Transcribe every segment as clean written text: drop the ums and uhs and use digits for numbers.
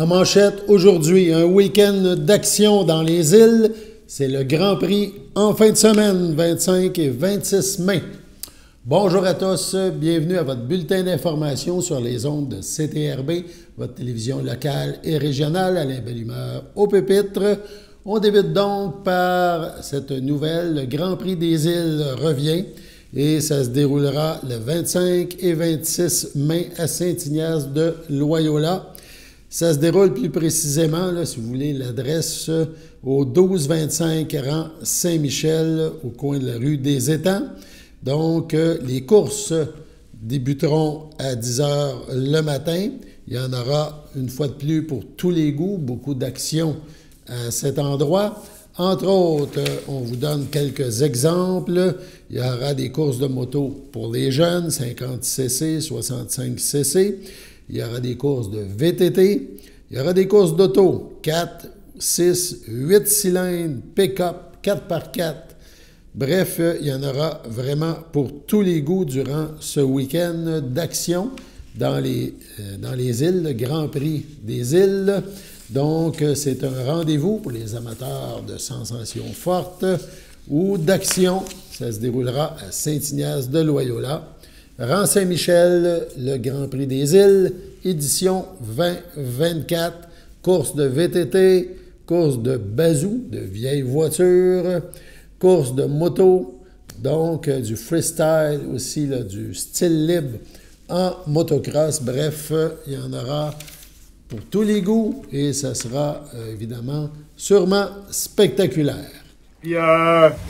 En manchette, aujourd'hui, un week-end d'action dans les îles. C'est le Grand Prix en fin de semaine, 25 et 26 mai. Bonjour à tous, bienvenue à votre bulletin d'information sur les ondes de CTRB, votre télévision locale et régionale à la belle humeur au pupitre. On débute donc par cette nouvelle, le Grand Prix des îles revient et ça se déroulera le 25 et 26 mai à Saint-Ignace de Loyola. Ça se déroule plus précisément, là, si vous voulez, l'adresse au 1225 rang Saint-Michel, au coin de la rue des Étangs. Donc, les courses débuteront à 10 h le matin. Il y en aura une fois de plus pour tous les goûts, beaucoup d'actions à cet endroit. Entre autres, on vous donne quelques exemples. Il y aura des courses de moto pour les jeunes, 50 cc, 65 cc. Il y aura des courses de VTT. Il y aura des courses d'auto, 4, 6, 8 cylindres, pick-up, 4x4. Bref, il y en aura vraiment pour tous les goûts durant ce week-end d'action dans les îles, le Grand Prix des îles. Donc, c'est un rendez-vous pour les amateurs de sensations fortes ou d'action. Ça se déroulera à Saint-Ignace de Loyola. Rang Saint-Michel, le Grand Prix des îles, édition 2024, course de VTT, course de bazou, de vieilles voitures, course de moto, donc du freestyle aussi, là, du style libre en motocross. Bref, il y en aura pour tous les goûts et ça sera évidemment sûrement spectaculaire. Puis,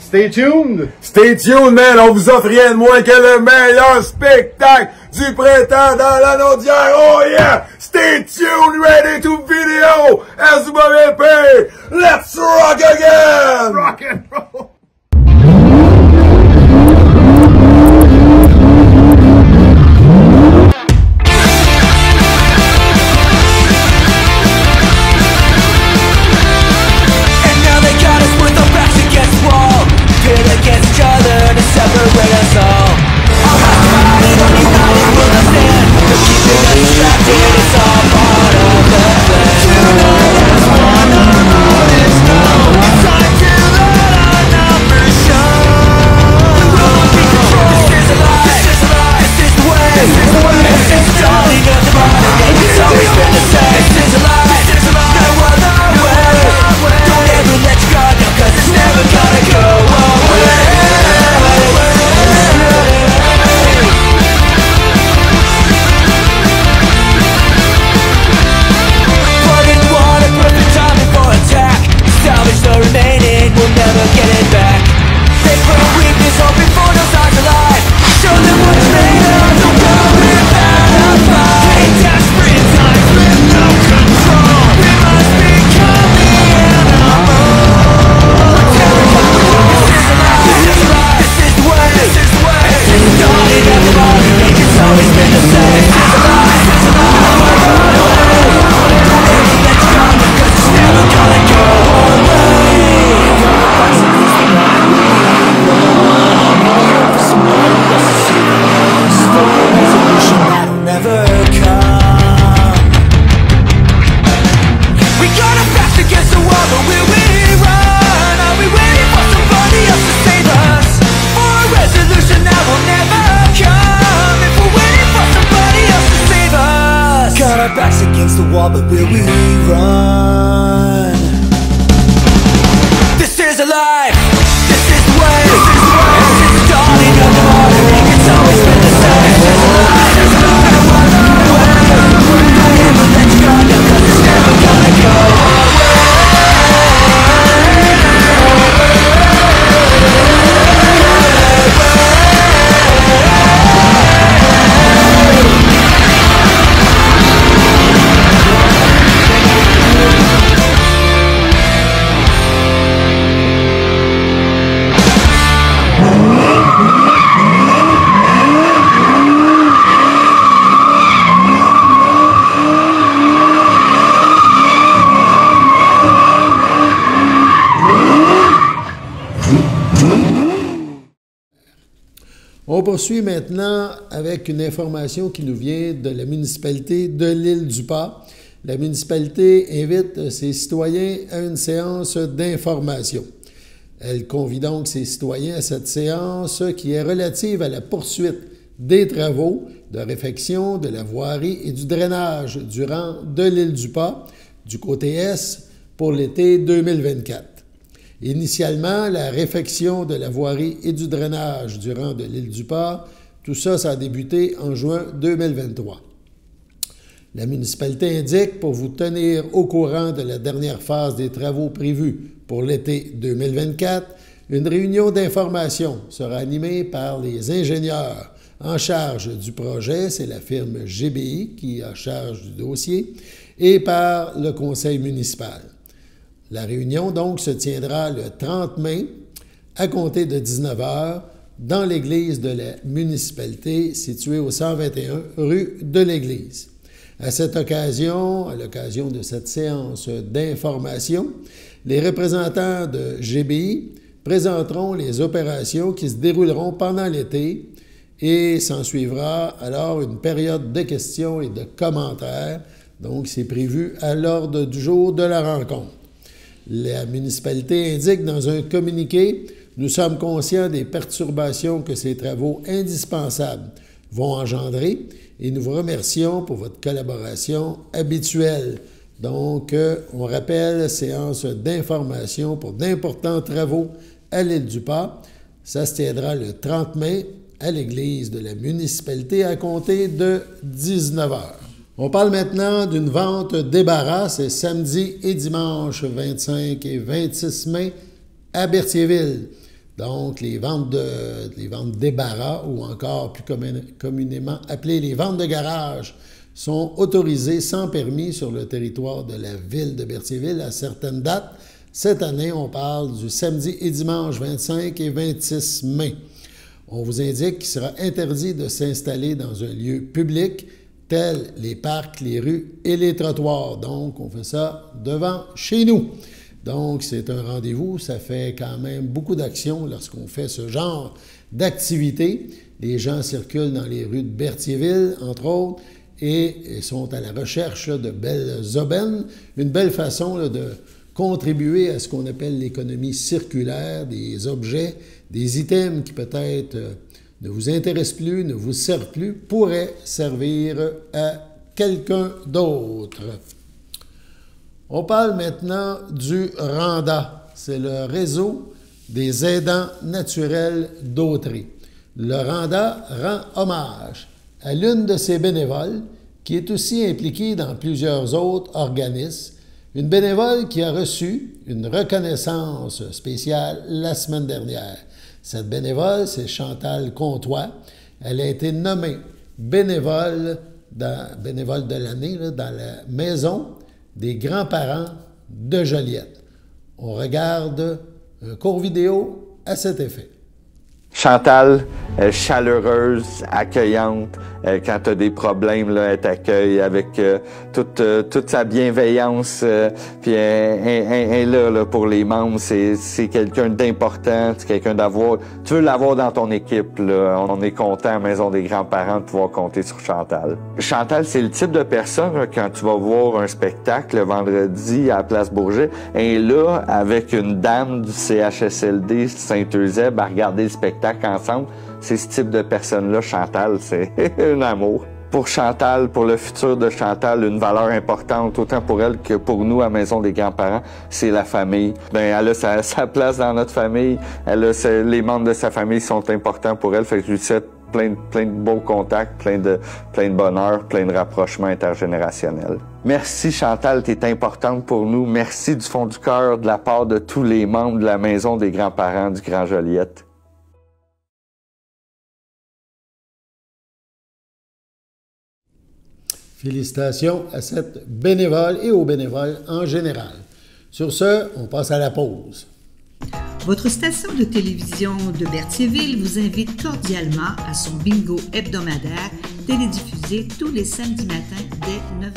stay tuned! Stay tuned, man! On vous offre rien de moins que le meilleur spectacle du printemps dans la Naudière! Oh yeah! Stay tuned! Ready to video! SWP! Let's rock again! Rock and roll! But will we run? This is a life. This is the way. This is the way. This is the dawning of the morning. It's always been the same. This is a life. This is a life. Don't ever let you go now, 'cause it's never gonna go away. On poursuit maintenant avec une information qui nous vient de la municipalité de l'Île-du-Pas. la municipalité invite ses citoyens à une séance d'information. Elle convie donc ses citoyens à cette séance qui est relative à la poursuite des travaux de réfection de la voirie et du drainage du rang de l'île du Pas, du côté est, pour l'été 2024. Initialement, la réfection de la voirie et du drainage du rang de l'île du Pas, tout ça, ça a débuté en juin 2023. La municipalité indique, pour vous tenir au courant de la dernière phase des travaux prévus pour l'été 2024, une réunion d'information sera animée par les ingénieurs en charge du projet, c'est la firme GBI qui est en charge du dossier, et par le conseil municipal. La réunion, donc, se tiendra le 30 mai à compter de 19h dans l'église de la municipalité située au 121 rue de l'Église. À cette occasion, à l'occasion de cette séance d'information, les représentants de GBI présenteront les opérations qui se dérouleront pendant l'été et s'ensuivra alors une période de questions et de commentaires. Donc, c'est prévu à l'ordre du jour de la rencontre. La municipalité indique dans un communiqué « Nous sommes conscients des perturbations que ces travaux indispensables vont engendrer et nous vous remercions pour votre collaboration habituelle. » Donc, on rappelle, séance d'information pour d'importants travaux à l'île du Pas. Ça se tiendra le 30 mai à l'église de la municipalité à compter de 19h. On parle maintenant d'une vente débarras, c'est samedi et dimanche 25 et 26 mai à Berthierville. Donc, les ventes débarras, ou encore plus communément appelées les ventes de garage, sont autorisées sans permis sur le territoire de la ville de Berthierville à certaines dates. Cette année, on parle du samedi et dimanche 25 et 26 mai. On vous indique qu'il sera interdit de s'installer dans un lieu public, tels les parcs, les rues et les trottoirs. Donc, on fait ça devant chez nous. Donc, c'est un rendez-vous. Ça fait quand même beaucoup d'actions lorsqu'on fait ce genre d'activité. Les gens circulent dans les rues de Berthierville, entre autres, et sont à la recherche de belles aubaines. Une belle façon là, de contribuer à ce qu'on appelle l'économie circulaire, des objets, des items qui peut-être ne vous intéressent plus, ne vous servent plus, pourraient servir à quelqu'un d'autre. On parle maintenant du RANDA. C'est le réseau des aidants naturels d'Autrey. Le RANDA rend hommage à l'une de ses bénévoles qui est aussi impliquée dans plusieurs autres organismes, une bénévole qui a reçu une reconnaissance spéciale la semaine dernière. Cette bénévole, c'est Chantal Comtois. Elle a été nommée bénévole de l'année dans la maison des grands-parents de Joliette. On regarde un court vidéo à cet effet. Chantal, chaleureuse, accueillante, quand tu as des problèmes, là, elle t'accueille avec toute sa bienveillance, puis elle est là pour les membres. C'est quelqu'un d'important, c'est quelqu'un d'avoir. Tu veux l'avoir dans ton équipe, là. On est content à la Maison des grands-parents de pouvoir compter sur Chantal. Chantal, c'est le type de personne, là, quand tu vas voir un spectacle le vendredi à la Place Bourget, elle est là avec une dame du CHSLD Saint-Eusèbe à regarder le spectacle ensemble. C'est ce type de personne-là, Chantal, c'est un amour. Pour Chantal, pour le futur de Chantal, une valeur importante, autant pour elle que pour nous à Maison des grands-parents, c'est la famille. Ben, elle a sa place dans notre famille, les membres de sa famille sont importants pour elle, fait que je lui souhaite plein de beaux contacts, plein de bonheur, plein de rapprochements intergénérationnels. Merci Chantal, tu es importante pour nous. Merci du fond du cœur de la part de tous les membres de la Maison des grands-parents du Grand Joliette. Félicitations à cette bénévole et aux bénévoles en général. Sur ce, on passe à la pause. Votre station de télévision de Berthierville vous invite cordialement à son bingo hebdomadaire télédiffusé tous les samedis matins dès 9h30.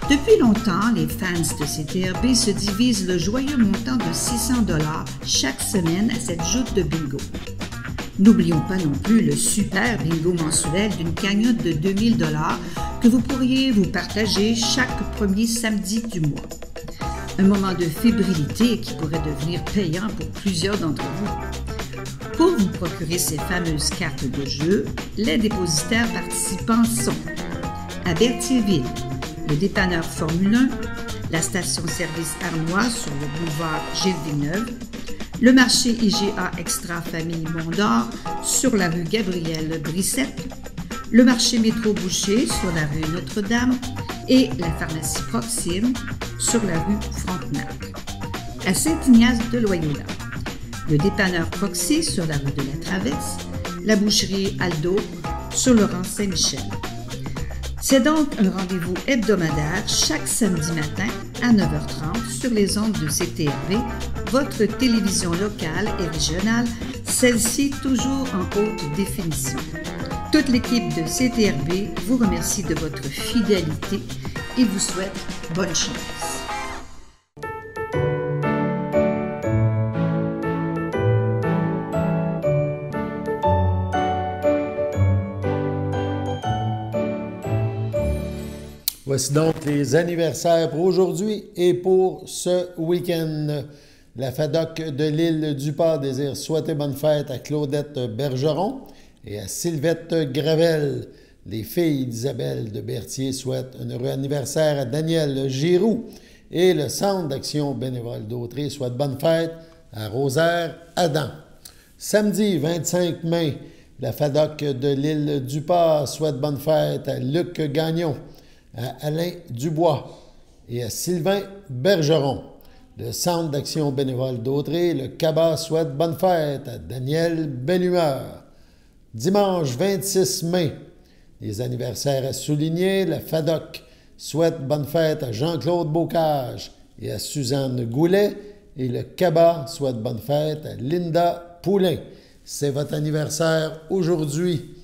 Depuis longtemps, les fans de CTRB se divisent le joyeux montant de 600 $ chaque semaine à cette joute de bingo. N'oublions pas non plus le super bingo mensuel d'une cagnotte de 2000 $ que vous pourriez vous partager chaque premier samedi du mois. Un moment de fébrilité qui pourrait devenir payant pour plusieurs d'entre vous. Pour vous procurer ces fameuses cartes de jeu, les dépositaires participants sont à Berthierville, le dépanneur Formule 1, la station-service Armois sur le boulevard Gilles Villeneuve, le marché IGA Extra Famille Mont-d'Or sur la rue Gabrielle Brissette, le marché Métro Boucher sur la rue Notre-Dame et la pharmacie Proxime sur la rue Frontenac. À Saint-Ignace de Loyola, le dépanneur Proxy sur la rue de la Traverse, la boucherie Aldo sur le rang Saint-Michel. C'est donc un rendez-vous hebdomadaire chaque samedi matin à 9h30 sur les ondes de CTRB, votre télévision locale et régionale, celle-ci toujours en haute définition. Toute l'équipe de CTRB vous remercie de votre fidélité et vous souhaite bonne chance. Voici donc les anniversaires pour aujourd'hui et pour ce week-end. La FADOC de l'île du Pas désire souhaiter bonne fête à Claudette Bergeron et à Sylvette Gravel. Les filles d'Isabelle de Berthier souhaitent un heureux anniversaire à Daniel Giroux et le Centre d'action bénévole d'Autrey souhaite bonne fête à Rosaire Adam. Samedi 25 mai, la FADOC de l'île du Pas souhaite bonne fête à Luc Gagnon, à Alain Dubois et à Sylvain Bergeron. Le Centre d'action bénévole d'Autrey, le CABA, souhaite bonne fête à Daniel Bellumeur. Dimanche 26 mai, les anniversaires à souligner, la FADOC souhaite bonne fête à Jean-Claude Bocage et à Suzanne Goulet et le CABA souhaite bonne fête à Linda Poulain. C'est votre anniversaire aujourd'hui.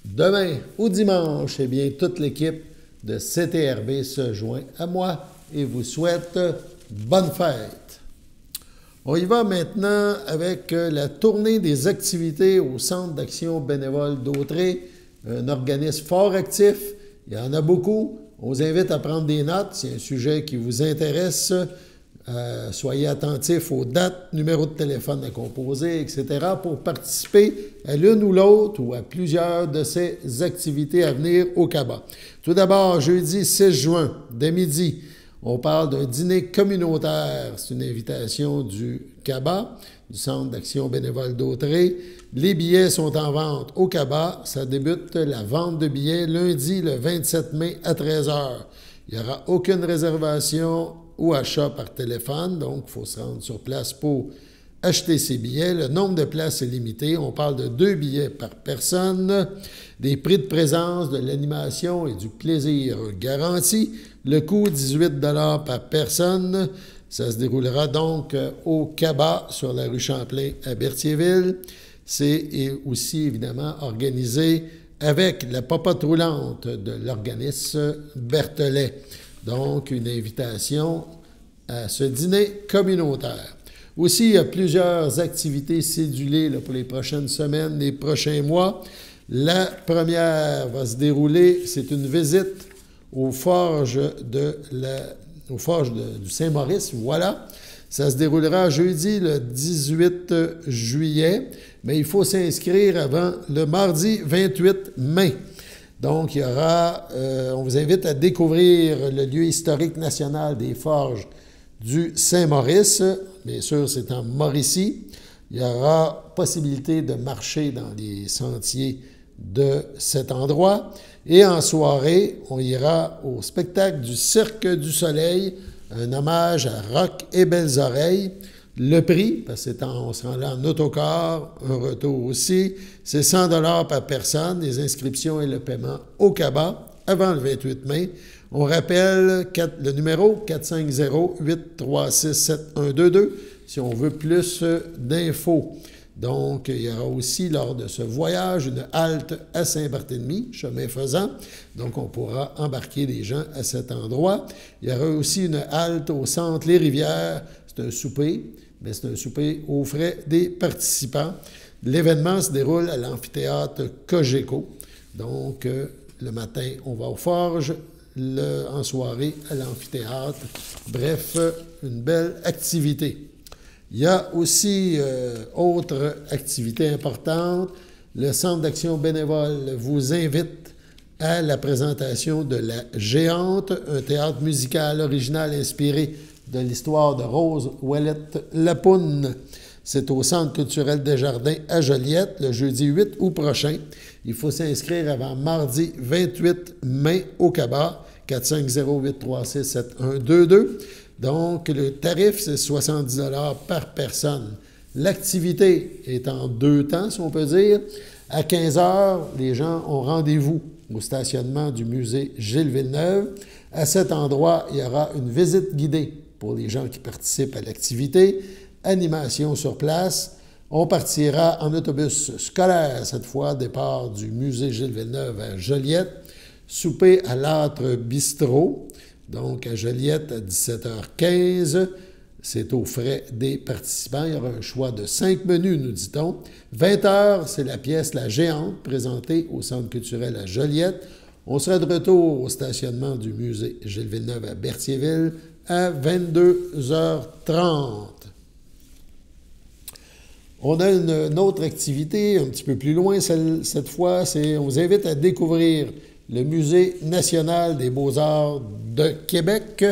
Demain ou dimanche, eh bien, toute l'équipe de CTRB se joint à moi et vous souhaite bonne fête. On y va maintenant avec la tournée des activités au Centre d'action bénévole d'Autrey, un organisme fort actif. Il y en a beaucoup. On vous invite à prendre des notes. C'est un sujet qui vous intéresse. Soyez attentifs aux dates, numéros de téléphone à composer, etc. pour participer à l'une ou l'autre ou à plusieurs de ces activités à venir au CABA. Tout d'abord, jeudi 6 juin, dès midi, on parle d'un dîner communautaire. C'est une invitation du CABA, du Centre d'action bénévole d'Autrey. Les billets sont en vente au CABA. Ça débute la vente de billets lundi, le 27 mai à 13h. Il n'y aura aucune réservation ou achat par téléphone, donc il faut se rendre sur place pour acheter ces billets. Le nombre de places est limité. On parle de 2 billets par personne. Des prix de présence, de l'animation et du plaisir garantis. Le coût, 18 $ par personne. Ça se déroulera donc au CABA sur la rue Champlain à Berthierville. C'est aussi évidemment organisé avec la popote roulante de l'organisme Berthelet. Donc, une invitation à ce dîner communautaire. Aussi, il y a plusieurs activités cédulées là, pour les prochaines semaines, les prochains mois. La première va se dérouler, c'est une visite aux forges du Saint-Maurice. Voilà. Ça se déroulera jeudi, le 18 juillet, mais il faut s'inscrire avant le mardi 28 mai. Donc, il y aura, on vous invite à découvrir le lieu historique national des forges du Saint-Maurice. Bien sûr, c'est en Mauricie. Il y aura possibilité de marcher dans les sentiers de cet endroit. Et en soirée, on ira au spectacle du Cirque du Soleil, un hommage à Rock et Belles Oreilles. Le prix, parce qu'on se rend là en autocar, un retour aussi, c'est 100 $ par personne, les inscriptions et le paiement au CABA avant le 28 mai. On rappelle le numéro 450-836-7122 si on veut plus d'infos. Donc, il y aura aussi, lors de ce voyage, une halte à Saint-Barthélemy, chemin faisant. Donc, on pourra embarquer des gens à cet endroit. Il y aura aussi une halte au centre Les Rivières. C'est un souper, mais c'est un souper aux frais des participants. L'événement se déroule à l'amphithéâtre Cogeco. Donc, le matin, on va aux Forges, en soirée à l'amphithéâtre. Bref, une belle activité. Il y a aussi autre activité importante. Le Centre d'action bénévole vous invite à la présentation de La Géante, un théâtre musical original inspiré de l'histoire de Rose Ouellette Lapoune. C'est au Centre culturel Desjardins à Joliette, le jeudi 8 août prochain. Il faut s'inscrire avant mardi 28 mai au CABA, 450-836-7122. Donc, le tarif, c'est 70 $ par personne. L'activité est en 2 temps, si on peut dire. À 15 h, les gens ont rendez-vous au stationnement du musée Gilles Villeneuve. À cet endroit, il y aura une visite guidée pour les gens qui participent à l'activité, animation sur place. On partira en autobus scolaire, cette fois, départ du musée Gilles Villeneuve à Joliette, souper à l'Âtre Bistrot, donc à Joliette à 17h15. C'est aux frais des participants. Il y aura un choix de 5 menus, nous dit-on. 20 h, c'est la pièce La Géante, présentée au Centre culturel à Joliette. On sera de retour au stationnement du musée Gilles Villeneuve à Berthierville à 22h30. On a une autre activité un petit peu plus loin, cette fois, on vous invite à découvrir le Musée national des beaux-arts de Québec.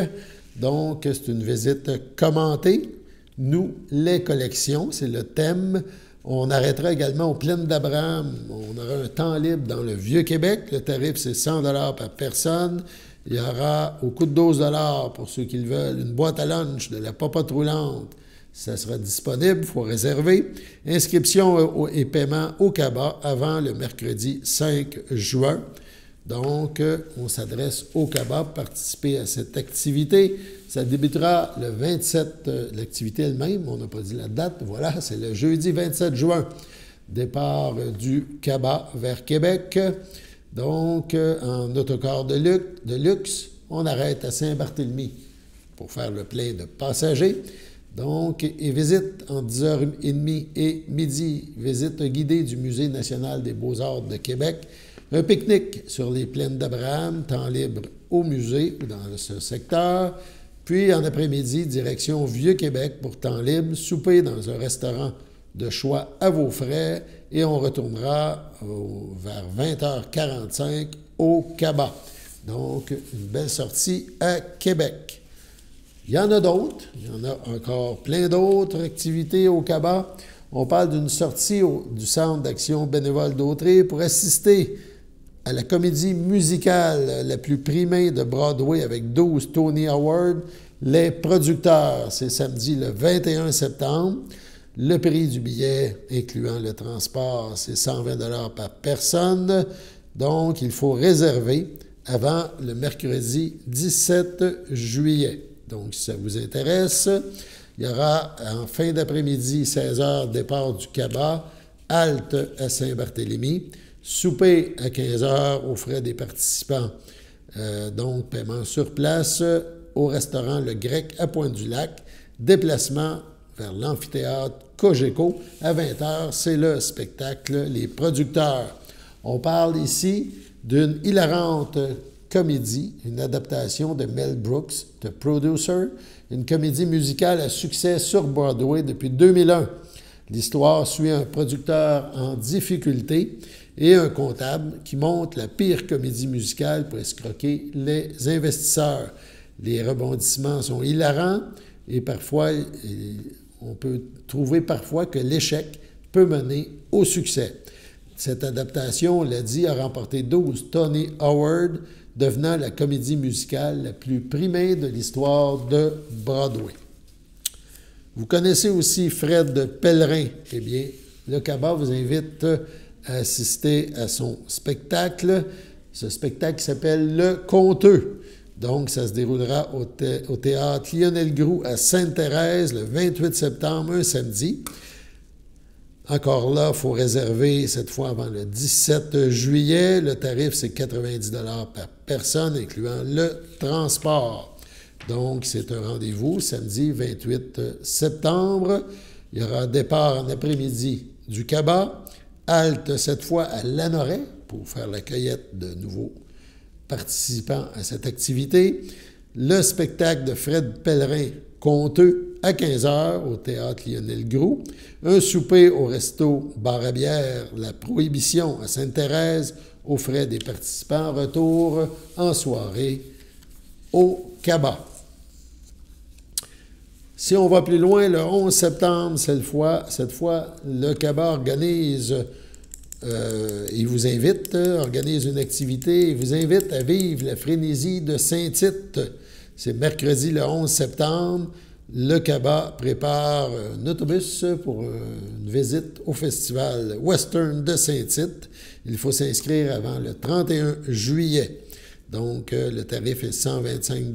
Donc, c'est une visite commentée. Nous, les collections, c'est le thème. On arrêtera également aux Plaines d'Abraham. On aura un temps libre dans le Vieux-Québec. Le tarif, c'est 100 $ par personne. Il y aura, au coût de 12 $ pour ceux qui le veulent, une boîte à lunch de la popote roulante. Ça sera disponible, il faut réserver. Inscription et paiement au CABA avant le mercredi 5 juin. Donc, on s'adresse au CABA pour participer à cette activité. Ça débutera le 27, l'activité elle-même, on n'a pas dit la date, voilà, c'est le jeudi 27 juin. Départ du CABA vers Québec. Donc, en autocar de luxe, on arrête à Saint-Barthélemy pour faire le plein de passagers. Donc, et visite en 10h30 et midi, visite guidée du Musée national des beaux-arts de Québec. Un pique-nique sur les Plaines d'Abraham, temps libre au musée ou dans ce secteur. Puis, en après-midi, direction Vieux-Québec pour temps libre, souper dans un restaurant de choix à vos frais et on retournera vers 20h45 au CABA. Donc, une belle sortie à Québec. Il y en a d'autres, il y en a encore plein d'autres activités au CABA. On parle d'une sortie du Centre d'action bénévole d'Autrey pour assister à la comédie musicale la plus primée de Broadway avec 12 Tony Awards, Les Producteurs. C'est samedi le 21 septembre. Le prix du billet, incluant le transport, c'est 120 $ par personne. Donc, il faut réserver avant le mercredi 17 juillet. Donc, si ça vous intéresse, il y aura en fin d'après-midi, 16 h, départ du CABA, halte à Saint-Barthélemy, souper à 15 h aux frais des participants. Donc, paiement sur place au restaurant Le Grec à Pointe-du-Lac, déplacement vers l'amphithéâtre Cogeco. À 20 h, c'est le spectacle Les Producteurs. On parle ici d'une hilarante comédie, une adaptation de Mel Brooks, The Producer, une comédie musicale à succès sur Broadway depuis 2001. L'histoire suit un producteur en difficulté et un comptable qui monte la pire comédie musicale pour escroquer les investisseurs. Les rebondissements sont hilarants et parfois, on peut trouver parfois que l'échec peut mener au succès. Cette adaptation, on l'a dit, a remporté 12 Tony Awards, devenant la comédie musicale la plus primée de l'histoire de Broadway. Vous connaissez aussi Fred Pellerin. Eh bien, le CABA vous invite à assister à son spectacle. Ce spectacle s'appelle Le Conteux. Donc, ça se déroulera au théâtre Lionel Groulx à Sainte-Thérèse le 28 septembre, un samedi. Encore là, il faut réserver cette fois avant le 17 juillet. Le tarif, c'est 90 $ par personne, incluant le transport. Donc, c'est un rendez-vous samedi 28 septembre. Il y aura un départ en après-midi du Cabas. Halte cette fois à Lanoret pour faire la cueillette de nouveaux participants à cette activité. Le spectacle de Fred Pellerin, Conteux, à 15h au Théâtre Lionel Groulx. Un souper au resto Bar à bière, La Prohibition à Sainte-Thérèse, aux frais des participants. Retour en soirée au Cabas. Si on va plus loin, le 11 septembre, cette fois, le Cabas organise, il vous invite, organise une activité, il vous invite à vivre la frénésie de Saint-Tite. C'est mercredi le 11 septembre. Le Cabas prépare un autobus pour une visite au festival Western de Saint-Tite. Il faut s'inscrire avant le 31 juillet. Donc, le tarif est 125 $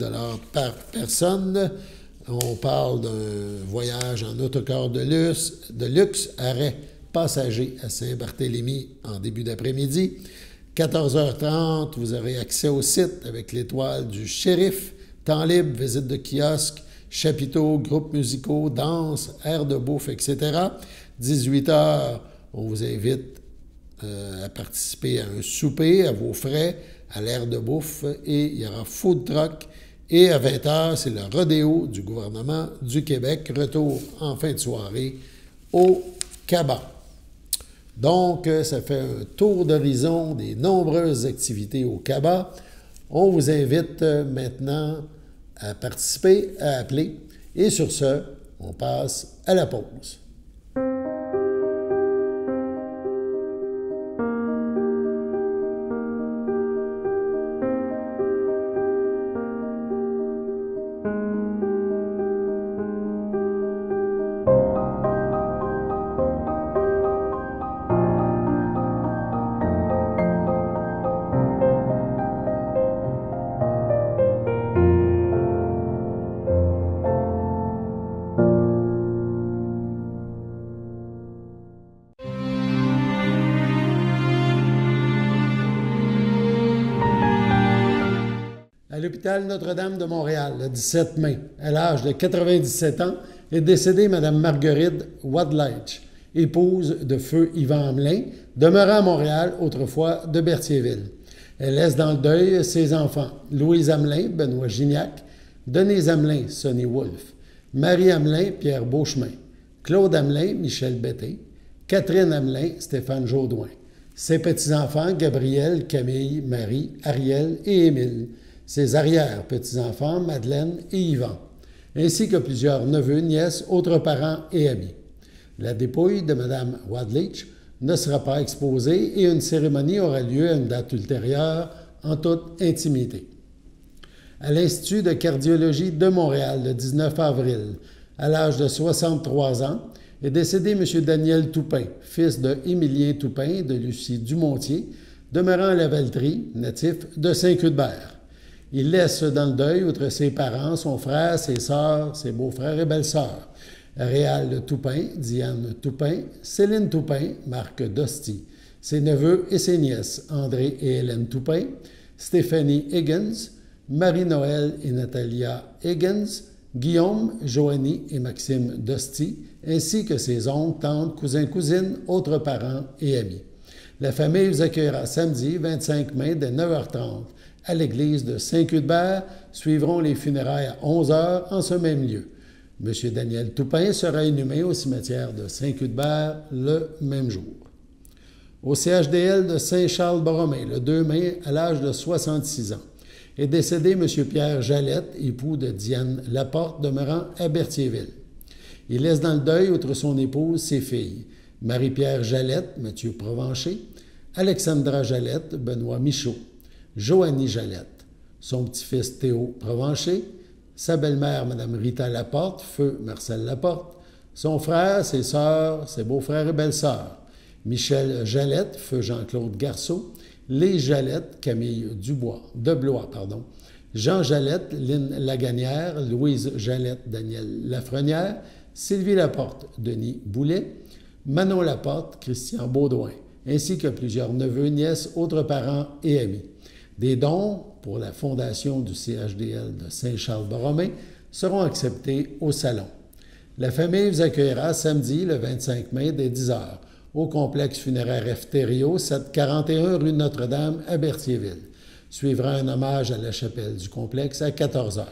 par personne. On parle d'un voyage en autocar de luxe, arrêt passager à Saint-Barthélemy en début d'après-midi. 14h30, vous aurez accès au site avec l'étoile du shérif, temps libre, visite de kiosque, chapiteaux, groupes musicaux, danse, air de bouffe, etc. 18h, on vous invite à participer à un souper à vos frais, à l'air de bouffe, et il y aura food truck. Et à 20h, c'est le rodéo du gouvernement du Québec. Retour en fin de soirée au Cabas. Donc, ça fait un tour d'horizon des nombreuses activités au Cabas. On vous invite maintenant à participer, à appeler. Et sur ce, on passe à la pause. À l'hôpital Notre-Dame de Montréal, le 17 mai, à l'âge de 97 ans, est décédée Mme Marguerite Wadleitch, épouse de feu Yvan Hamelin, demeurant à Montréal, autrefois de Berthierville. Elle laisse dans le deuil ses enfants, Louise Hamelin, Benoît Gignac, Denise Hamelin, Sonny Wolfe, Marie Hamelin, Pierre Beauchemin, Claude Hamelin, Michel Betté, Catherine Hamelin, Stéphane Jaudoin. Ses petits-enfants, Gabriel, Camille, Marie, Ariel et Émile. Ses arrière-petits-enfants, Madeleine et Yvan, ainsi que plusieurs neveux, nièces, autres parents et amis. La dépouille de Mme Wadleitch ne sera pas exposée et une cérémonie aura lieu à une date ultérieure en toute intimité. À l'Institut de cardiologie de Montréal, le 19 avril, à l'âge de 63 ans, est décédé M. Daniel Toupin, fils de Émilien Toupin de Lucie Dumontier, demeurant à la Valtrie, natif de Saint-Cuthbert. Il laisse dans le deuil, outre ses parents, son frère, ses sœurs, ses beaux-frères et belles-sœurs. Réal Toupin, Diane Toupin, Céline Toupin, Marc Dosti. Ses neveux et ses nièces, André et Hélène Toupin, Stéphanie Higgins, Marie-Noël et Natalia Higgins, Guillaume, Joanie et Maxime Dosti, ainsi que ses oncles, tantes, cousins, cousines, autres parents et amis. La famille vous accueillera samedi 25 mai dès 9h30 à l'église de Saint-Cuthbert. Suivront les funérailles à 11h en ce même lieu. M. Daniel Toupin sera inhumé au cimetière de Saint-Cuthbert le même jour. Au CHDL de Saint-Charles-Borromée, le 2 mai, à l'âge de 66 ans, est décédé M. Pierre Jalette, époux de Diane Laporte, demeurant à Berthierville. Il laisse dans le deuil, outre son épouse, ses filles, Marie-Pierre Jalette, Mathieu Provencher, Alexandra Jalette, Benoît Michaud, Joanie Jalette, son petit-fils Théo Provencher, sa belle-mère Mme Rita Laporte, feu Marcel Laporte, son frère, ses sœurs, ses beaux-frères et belles-sœurs, Michel Jalette, feu Jean-Claude Garceau, les Jalette, Camille Deblois, Jean Jalette, Lynne Laganière, Louise Jalette, Daniel Lafrenière, Sylvie Laporte, Denis Boulet, Manon Laporte, Christian Baudouin, ainsi que plusieurs neveux, nièces, autres parents et amis. Des dons pour la fondation du CHDL de Saint-Charles-Borromée seront acceptés au salon. La famille vous accueillera samedi, le 25 mai, dès 10h, au complexe funéraire Efterio, 741 rue Notre-Dame à Berthierville. Suivra un hommage à la chapelle du complexe à 14 h.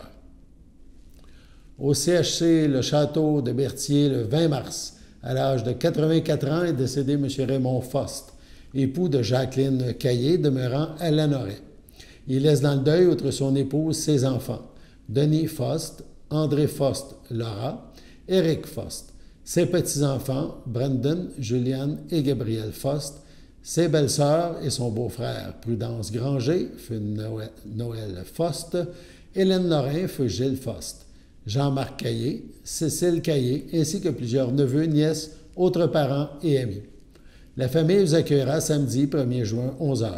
Au CHC Le Château de Berthier, le 20 mars, à l'âge de 84 ans, est décédé M. Raymond Faust, époux de Jacqueline Caillé, demeurant à Lanoret. Il laisse dans le deuil, outre son épouse, ses enfants, Denis Faust, André Faust, Laura, Éric Faust, ses petits-enfants, Brandon, Juliane et Gabriel Faust, ses belles-sœurs et son beau-frère, Prudence Granger, feu Noël Faust, Hélène Lorrain, feu Gilles Faust, Jean-Marc Caillé, Cécile Caillé, ainsi que plusieurs neveux, nièces, autres parents et amis. La famille vous accueillera samedi 1er juin, 11 h,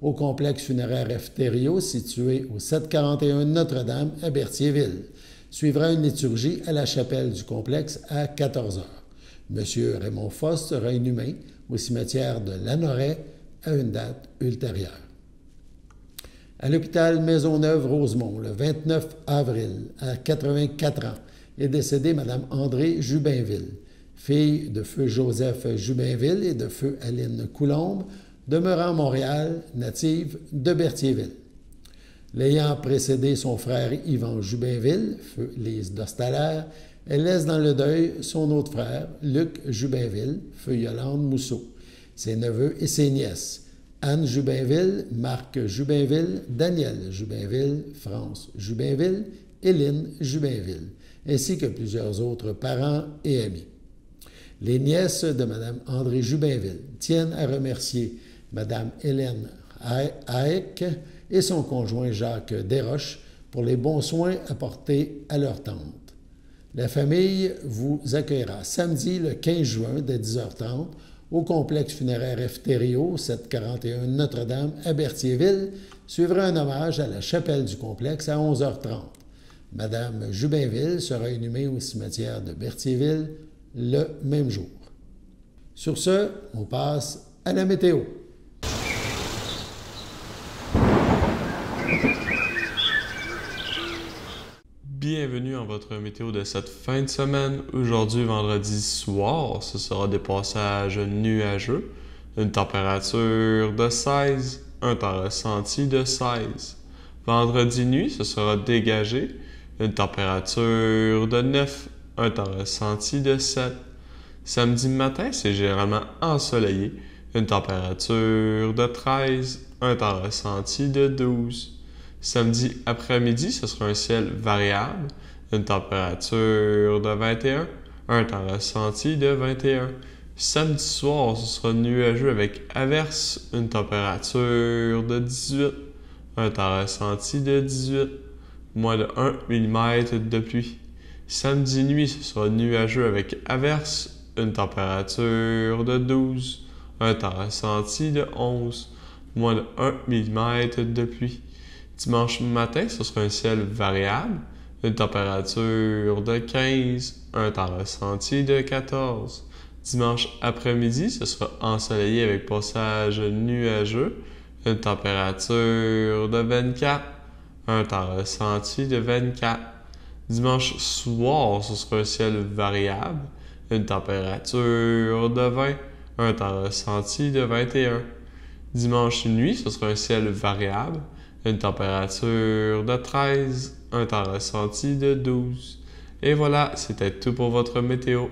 au complexe funéraire Efterio, situé au 741 Notre-Dame à Berthierville. Suivra une liturgie à la chapelle du complexe à 14 h. M. Raymond Faust sera inhumé au cimetière de Lanoret à une date ultérieure. À l'hôpital Maisonneuve-Rosemont, le 29 avril, à 84 ans, est décédée Mme André Jubinville, fille de feu Joseph Jubinville et de feu Aline Coulombe, demeurant à Montréal, native de Berthierville. L'ayant précédé son frère Yvan Jubinville, feu Lise d'Ostallaire, elle laisse dans le deuil son autre frère, Luc Jubinville, feu Yolande Mousseau, ses neveux et ses nièces, Anne Jubinville, Marc Jubinville, Daniel Jubinville, France Jubinville, Éline Jubinville, ainsi que plusieurs autres parents et amis. Les nièces de Mme André Jubinville tiennent à remercier Mme Hélène Haek et son conjoint Jacques Desroches pour les bons soins apportés à leur tante. La famille vous accueillera samedi le 15 juin dès 10h30 au complexe funéraire Efterio, 741 Notre-Dame à Berthierville. Suivra un hommage à la chapelle du complexe à 11h30. Mme Jubinville sera inhumée au cimetière de Berthierville le même jour. Sur ce, on passe à la météo. Bienvenue en votre météo de cette fin de semaine. Aujourd'hui, vendredi soir, ce sera des passages nuageux, une température de 16, un temps ressenti de 16. Vendredi nuit, ce sera dégagé, une température de 9, un temps ressenti de 7. Samedi matin, c'est généralement ensoleillé, une température de 13, un temps ressenti de 12. Samedi après-midi, ce sera un ciel variable, une température de 21, un temps ressenti de 21. Samedi soir, ce sera nuageux avec averse, une température de 18, un temps ressenti de 18, moins de 1 mm de pluie. Samedi nuit, ce sera nuageux avec averse, une température de 12, un temps ressenti de 11, moins de 1 mm de pluie. Dimanche matin, ce sera un ciel variable, une température de 15, un temps ressenti de 14. Dimanche après-midi, ce sera ensoleillé avec passage nuageux, une température de 24, un temps ressenti de 24. Dimanche soir, ce sera un ciel variable, une température de 20, un temps ressenti de 21. Dimanche nuit, ce sera un ciel variable, une température de 13, un temps ressenti de 12. Et voilà, c'était tout pour votre météo.